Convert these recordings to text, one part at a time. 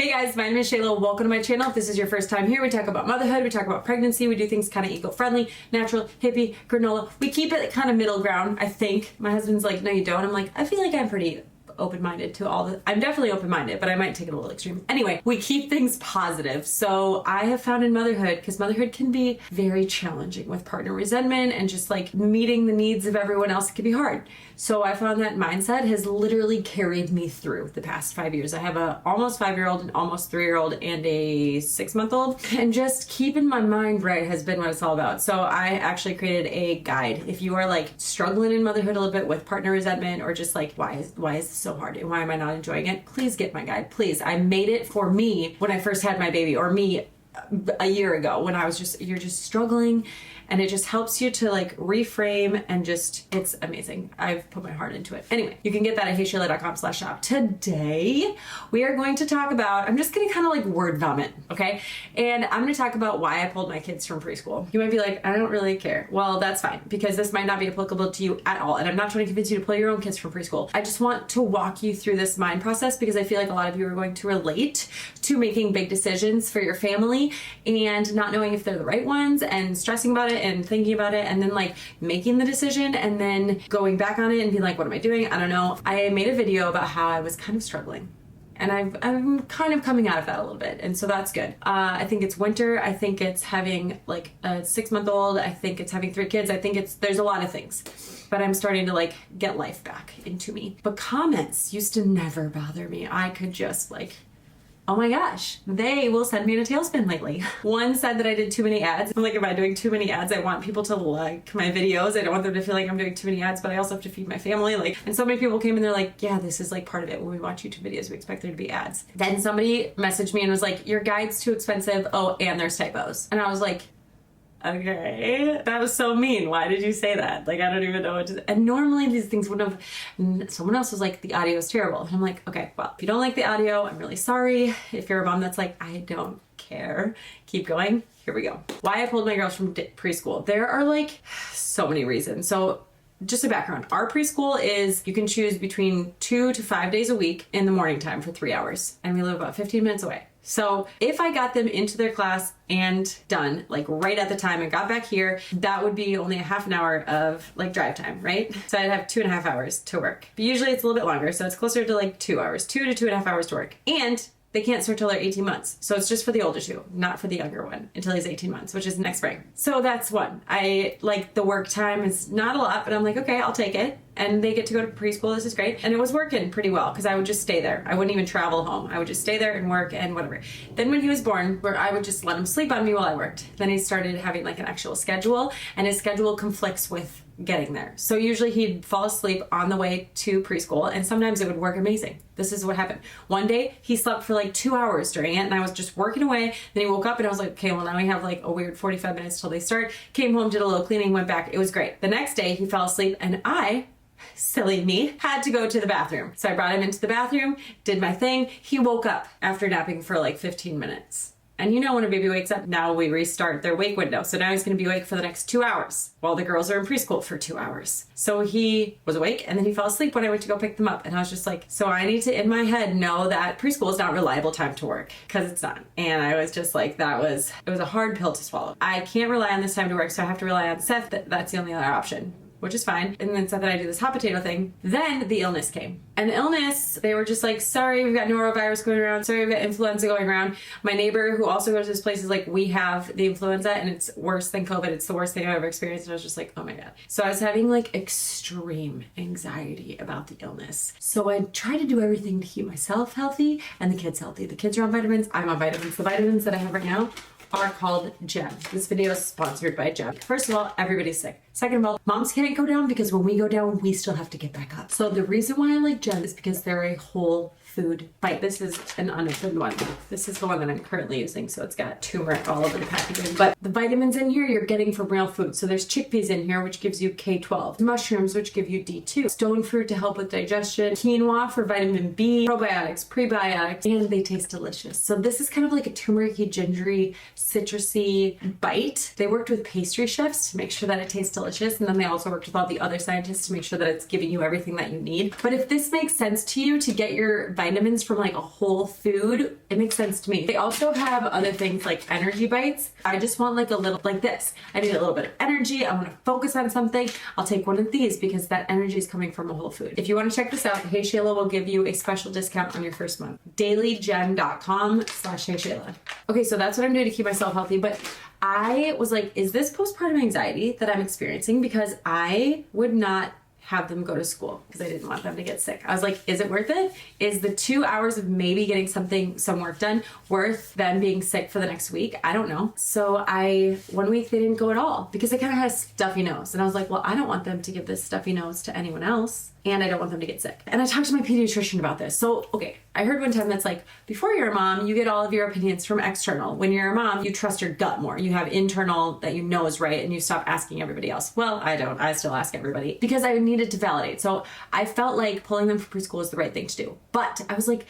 Hey guys, my name is Shayla. Welcome to my channel. If this is your first time here, we talk about motherhood, we talk about pregnancy, we do things kind of eco-friendly, natural, hippie, granola. We keep it kind of middle ground, I think. My husband's like, no you don't. I'm like, I feel like I'm pretty open-minded to all the, I'm definitely open-minded, but I might take it a little extreme. Anyway, we keep things positive. So I have found in motherhood, because motherhood can be very challenging with partner resentment and just like meeting the needs of everyone else, it can be hard. So I found that mindset has literally carried me through the past 5 years. I have a almost 5-year-old, an almost 3-year-old, and a 6-month-old. And just keeping my mind right has been what it's all about. So I actually created a guide. If you are like struggling in motherhood a little bit with partner resentment or just like, why is this so hard and why am I not enjoying it? Please get my guide, please. I made it for me when I first had my baby, or me a year ago when I was just, you're just struggling, and it just helps you to like reframe and just, it's amazing. I've put my heart into it. Anyway, you can get that at heyshayla.com/shop. Today, we are going to talk about, I'm just gonna kind of like word vomit, okay? And I'm gonna talk about why I pulled my kids from preschool. You might be like, I don't really care. Well, that's fine, because this might not be applicable to you at all. And I'm not trying to convince you to pull your own kids from preschool. I just want to walk you through this mind process because I feel like a lot of you are going to relate to making big decisions for your family and not knowing if they're the right ones and stressing about it and thinking about it and then like making the decision and then going back on it and being like, what am I doing? I don't know. I made a video about how I was kind of struggling. And I'm kind of coming out of that a little bit. And so that's good. I think it's winter. I think it's having like a 6-month-old. I think it's having 3 kids. I think there's a lot of things. But I'm starting to like get life back into me. But comments used to never bother me. I could just like, oh my gosh, they will send me in a tailspin lately. One said that I did too many ads. I'm like, am I doing too many ads? I want people to like my videos. I don't want them to feel like I'm doing too many ads, but I also have to feed my family. Like, and so many people came and they're like, yeah, this is like part of it. When we watch YouTube videos, we expect there to be ads. Then somebody messaged me and was like, your guide's too expensive. Oh, and there's typos. And I was like, okay, that was so mean. Why did you say that? Like, I don't even know what to, and normally these things wouldn't have, someone else was like, the audio is terrible. And I'm like, okay, well, if you don't like the audio, I'm really sorry. If you're a mom that's like, I don't care, keep going. Here we go. Why I pulled my girls from preschool. There are like so many reasons. So just a background, our preschool is, you can choose between 2 to 5 days a week in the morning time for 3 hours. And we live about 15 minutes away. So if I got them into their class and done like right at the time and got back here, that would be only a half an hour of like drive time, right? So I'd have 2.5 hours to work. But usually it's a little bit longer. So it's closer to like 2 hours, 2 to 2.5 hours to work. And they can't start till they're 18 months. So it's just for the older 2, not for the younger one until he's 18 months, which is next spring. So that's one. I like the work time is not a lot, but I'm like, okay, I'll take it. And they get to go to preschool. This is great. And it was working pretty well because I would just stay there. I wouldn't even travel home. I would just stay there and work and whatever. Then when he was born, where I would just let him sleep on me while I worked. Then he started having like an actual schedule, and his schedule conflicts with getting there. So usually he'd fall asleep on the way to preschool, and sometimes it would work amazing. This is what happened. One day he slept for like 2 hours during it, and I was just working away. Then he woke up and I was like, okay, well now we have like a weird 45 minutes till they start. Came home, did a little cleaning, went back. It was great. The next day he fell asleep, and I, silly me, had to go to the bathroom. So I brought him into the bathroom, did my thing. He woke up after napping for like 15 minutes. And you know when a baby wakes up, now we restart their wake window. So now he's gonna be awake for the next 2 hours while the girls are in preschool for 2 hours. So he was awake and then he fell asleep when I went to go pick them up. And I was just like, so I need to, in my head, know that preschool is not reliable time to work, because it's not. And I was just like, it was a hard pill to swallow. I can't rely on this time to work, so I have to rely on Seth. That's the only other option, which is fine. And then said that I do this hot potato thing. Then the illness came. And the illness, they were just like, sorry, we've got norovirus going around. Sorry, we've got influenza going around. My neighbor who also goes to this place is like, we have the influenza and it's worse than COVID. It's the worst thing I've ever experienced. And I was just like, oh my God. So I was having like extreme anxiety about the illness. So I tried to do everything to keep myself healthy and the kids healthy. The kids are on vitamins. I'm on vitamins. The vitamins that I have right now are called Gem. This video is sponsored by Gem. First of all, everybody's sick. Second of all, moms can't go down because when we go down, we still have to get back up. So the reason why I like Gem is because they're a whole food bite. This is an unopened one. This is the one that I'm currently using, so it's got turmeric all over the packaging. But the vitamins in here you're getting from real food. So there's chickpeas in here, which gives you K12. Mushrooms, which give you D2. Stone fruit to help with digestion. Quinoa for vitamin B. Probiotics, prebiotics, and they taste delicious. So this is kind of like a turmeric-y, gingery, citrusy bite. They worked with pastry chefs to make sure that it tastes delicious, and then they also worked with all the other scientists to make sure that it's giving you everything that you need. But if this makes sense to you to get your vitamins from like a whole food, it makes sense to me. They also have other things like energy bites. I just want like a little, like this. I need a little bit of energy. I want to focus on something. I'll take one of these because that energy is coming from a whole food. If you want to check this out, Hey Shayla will give you a special discount on your first month. dailygen.com/HeyShayla. Okay, so that's what I'm doing to keep myself healthy. But I was like, is this postpartum anxiety that I'm experiencing? Because I would not have them go to school because I didn't want them to get sick. I was like, is it worth it? Is the 2 hours of maybe getting some work done worth them being sick for the next week? I don't know. So one week they didn't go at all because they kind of had a stuffy nose. And I was like, well, I don't want them to give this stuffy nose to anyone else. And I don't want them to get sick. And I talked to my pediatrician about this. So, okay, I heard one time that's like, before you're a mom, you get all of your opinions from external. When you're a mom, you trust your gut more. You have internal that you know is right and you stop asking everybody else. Well, I don't. I still ask everybody because I needed to validate. So I felt like pulling them from preschool was the right thing to do. But I was like,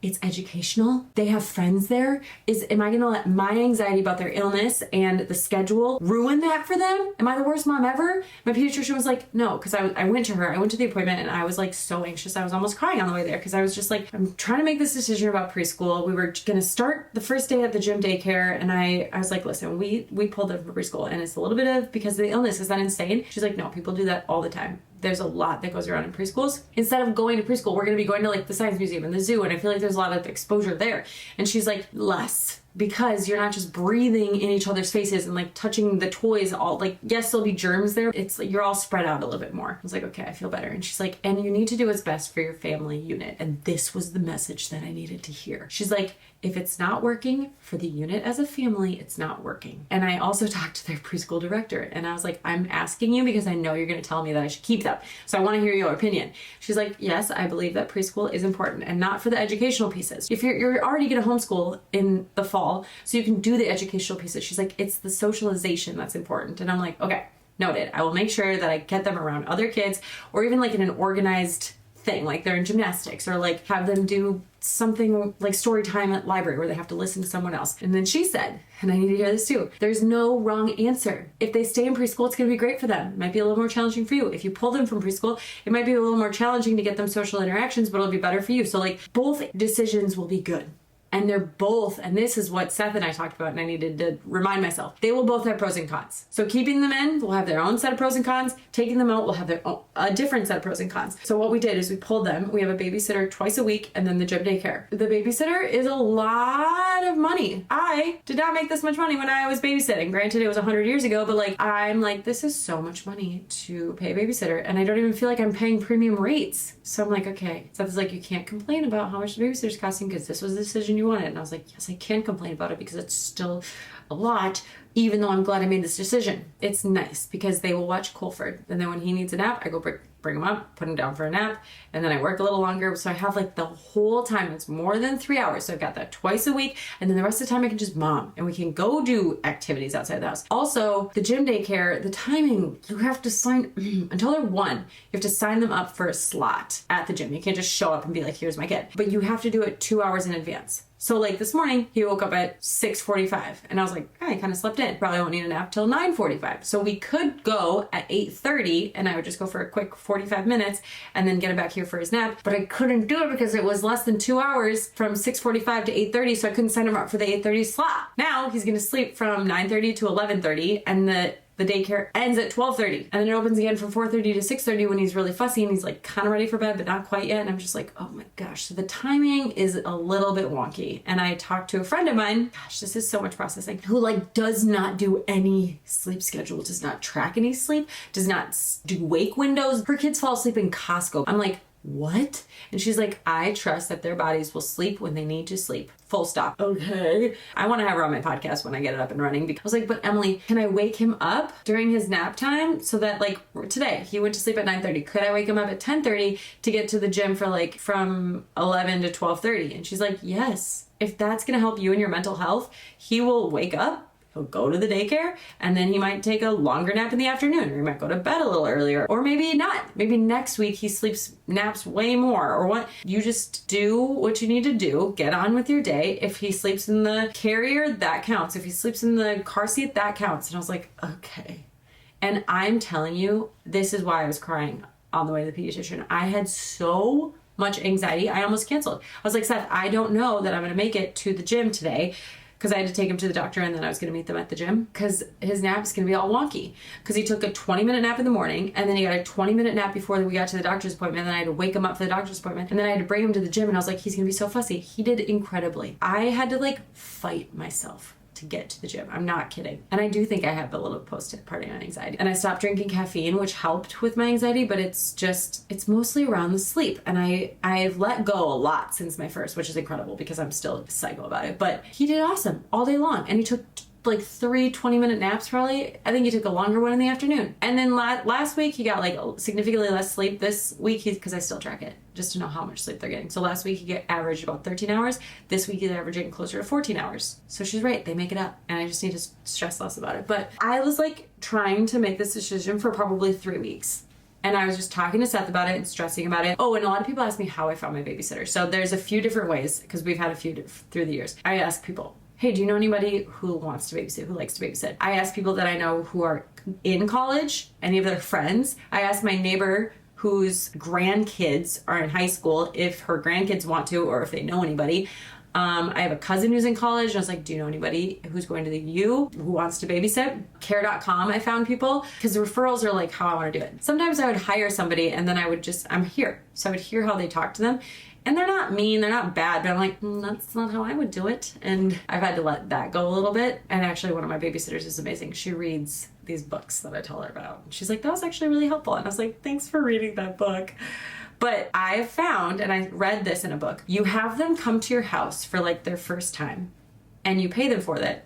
it's educational. They have friends there. Am I gonna let my anxiety about their illness and the schedule ruin that for them? Am I the worst mom ever? My pediatrician was like, no, because I went to the appointment and I was like so anxious. I was almost crying on the way there because I was just like, I'm trying to make this decision about preschool. We were gonna start the first day at the Gym Daycare and I was like, listen, we pulled them from preschool and it's a little bit of because of the illness. Is that insane? She's like, no, people do that all the time. There's a lot that goes around in preschools. Instead of going to preschool, we're going to be going to like the science museum and the zoo. And I feel like there's a lot of exposure there. And she's like, less. Because you're not just breathing in each other's faces and like touching the toys all like, yes, there'll be germs there. It's like, you're all spread out a little bit more. I was like, okay, I feel better. And she's like, and you need to do what's best for your family unit. And this was the message that I needed to hear. She's like, if it's not working for the unit as a family, it's not working. And I also talked to their preschool director and I was like, I'm asking you because I know you're going to tell me that I should keep them. So I want to hear your opinion. She's like, yes, I believe that preschool is important and not for the educational pieces. If you're already going to homeschool in the fall, so you can do the educational pieces. She's like, it's the socialization that's important. And I'm like, okay, noted. I will make sure that I get them around other kids or even like in an organized thing, like they're in gymnastics or like have them do something like story time at library where they have to listen to someone else. And then she said, and I need to hear this too, there's no wrong answer. If they stay in preschool, it's going to be great for them. It might be a little more challenging for you. If you pull them from preschool, it might be a little more challenging to get them social interactions, but it'll be better for you. So like both decisions will be good. And they're both, and this is what Seth and I talked about and I needed to remind myself, they will both have pros and cons. So keeping them in will have their own set of pros and cons. Taking them out will have a different set of pros and cons. So what we did is we pulled them. We have a babysitter twice a week and then the Gym Daycare. The babysitter is a lot of money. I did not make this much money when I was babysitting. Granted, it was 100 years ago, but like, I'm like, this is so much money to pay a babysitter and I don't even feel like I'm paying premium rates. So I'm like, okay. Seth's like, you can't complain about how much the babysitter's costing because this was the decision you wanted. And I was like, yes, I can complain about it because it's still a lot, even though I'm glad I made this decision. It's nice because they will watch Colford. And then when he needs a nap, I go bring him up, put him down for a nap, and then I work a little longer. So I have like the whole time, it's more than 3 hours. So I've got that twice a week. And then the rest of the time I can just mom and we can go do activities outside the house. Also, the Gym Daycare, the timing, you have to sign, until they're 1, you have to sign them up for a slot at the gym. You can't just show up and be like, here's my kid. But you have to do it 2 hours in advance. So like this morning, he woke up at 6:45 and I was like, I kind of slept in. Probably won't need a nap till 9:45. So we could go at 8:30 and I would just go for a quick 45 minutes and then get him back here for his nap. But I couldn't do it because it was less than 2 hours from 6:45 to 8:30. So I couldn't sign him up for the 8:30 slot. Now he's going to sleep from 9:30 to 11:30 and the daycare ends at 12:30 and then it opens again from 4:30 to 6:30 when he's really fussy and he's like kind of ready for bed but not quite yet. And I'm just like, oh my gosh. So the timing is a little bit wonky. And I talked to a friend of mine, gosh, this is so much processing, who like does not do any sleep schedule, does not track any sleep, does not do wake windows. Her kids fall asleep in Costco. I'm like, what? And she's like, I trust that their bodies will sleep when they need to sleep. Full stop. Okay. I want to have her on my podcast when I get it up and running because I was like, but Emily, can I wake him up during his nap time so that like today he went to sleep at 9:30. Could I wake him up at 10:30 to get to the gym for like from 11 to 12:30? And she's like, yes. If that's going to help you and your mental health, he will wake up. He'll go to the daycare and then he might take a longer nap in the afternoon or he might go to bed a little earlier or maybe not. Maybe next week he naps way more or what. You just do what you need to do. Get on with your day. If he sleeps in the carrier, that counts. If he sleeps in the car seat, that counts. And I was like, okay. And I'm telling you, this is why I was crying on the way to the pediatrician. I had so much anxiety, I almost canceled. I was like, Seth, I don't know that I'm going to make it to the gym today, because I had to take him to the doctor and then I was going to meet them at the gym because his nap's going to be all wonky because he took a 20-minute nap in the morning and then he got a 20-minute nap before we got to the doctor's appointment, and then I had to wake him up for the doctor's appointment, and then I had to bring him to the gym, and I was like, he's going to be so fussy. He did incredibly. I had to like fight myself to get to the gym. I'm not kidding. And I do think I have a little postpartum anxiety. And I stopped drinking caffeine, which helped with my anxiety, but it's mostly around the sleep. And I've let go a lot since my first, which is incredible because I'm still psycho about it. But he did awesome all day long. And he took like 3 20-minute naps probably. I think he took a longer one in the afternoon. And then last week he got like significantly less sleep. This week because I still track it just to know how much sleep they're getting. So last week he averaged about 13 hours. This week he's averaging closer to 14 hours. So she's right, they make it up. And I just need to stress less about it. But I was like trying to make this decision for probably 3 weeks. And I was just talking to Seth about it and stressing about it. Oh, and a lot of people ask me how I found my babysitter. So there's a few different ways because we've had a few through the years. I ask people, hey, do you know anybody who wants to babysit, who likes to babysit? I ask people that I know who are in college, any of their friends. I ask my neighbor whose grandkids are in high school if her grandkids want to or if they know anybody. I have a cousin who's in college, and I was like, do you know anybody who's going to the U who wants to babysit? Care.com, I found people, because the referrals are like how I want to do it. Sometimes I would hire somebody and then I'm here. So I would hear how they talk to them. And they're not mean, they're not bad, but I'm like, that's not how I would do it. And I've had to let that go a little bit. And actually one of my babysitters is amazing. She reads these books that I tell her about. She's like, that was actually really helpful. And I was like, thanks for reading that book. But I have found, and I read this in a book, you have them come to your house for like their first time and you pay them for it,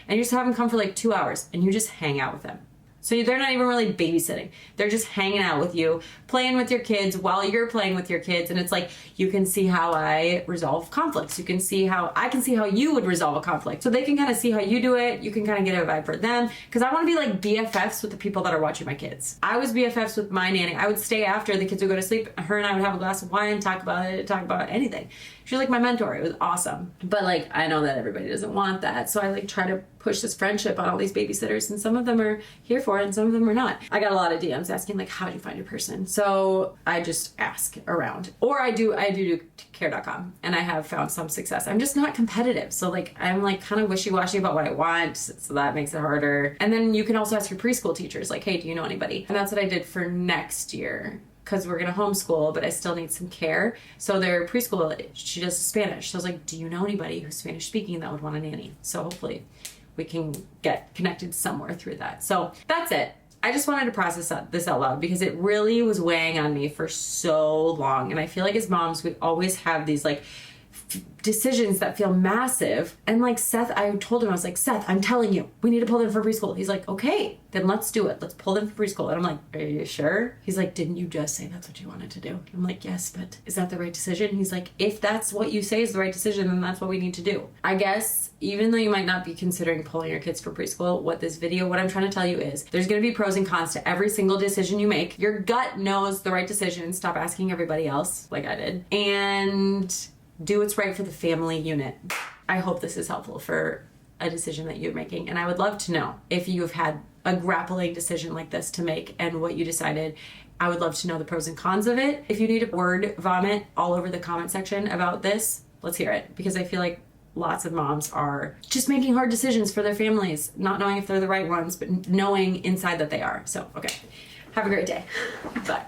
and you just have them come for like 2 hours and you just hang out with them. So they're not even really babysitting. They're just hanging out with you, playing with your kids while you're playing with your kids. And it's like, you can see how I resolve conflicts. You can see how I can see how you would resolve a conflict. So they can kind of see how you do it. You can kind of get a vibe for them. Because I want to be like BFFs with the people that are watching my kids. I was BFFs with my nanny. I would stay after the kids would go to sleep. Her and I would have a glass of wine, talk about anything. She was like my mentor. It was awesome. But like, I know that everybody doesn't want that. So I like try to push this friendship on all these babysitters, and some of them are here for it and some of them are not. I got a lot of DMs asking like, how do you find your person? So I just ask around, or I do care.com, and I have found some success. I'm just not competitive. So like, I'm like kind of wishy-washy about what I want. So that makes it harder. And then you can also ask your preschool teachers like, hey, do you know anybody? And that's what I did for next year, because we're going to homeschool, but I still need some care. So their preschool, she does Spanish. So I was like, do you know anybody who's Spanish speaking that would want a nanny? So hopefully we can get connected somewhere through that. So that's it. I just wanted to process this out loud because it really was weighing on me for so long. And I feel like as moms, we always have these like decisions that feel massive. And like Seth, I told him, I was like, Seth, I'm telling you, we need to pull them for preschool. He's like, okay, then let's do it. Let's pull them for preschool. And I'm like, are you sure? He's like, didn't you just say that's what you wanted to do? I'm like, yes, but is that the right decision? He's like, if that's what you say is the right decision, then that's what we need to do. I guess even though you might not be considering pulling your kids for preschool, what I'm trying to tell you is there's going to be pros and cons to every single decision you make. Your gut knows the right decision. Stop asking everybody else like I did. And do what's right for the family unit. I hope this is helpful for a decision that you're making. And I would love to know if you've had a grappling decision like this to make and what you decided. I would love to know the pros and cons of it. If you need a word vomit all over the comment section about this, let's hear it. Because I feel like lots of moms are just making hard decisions for their families, not knowing if they're the right ones, but knowing inside that they are. So, okay. Have a great day. Bye.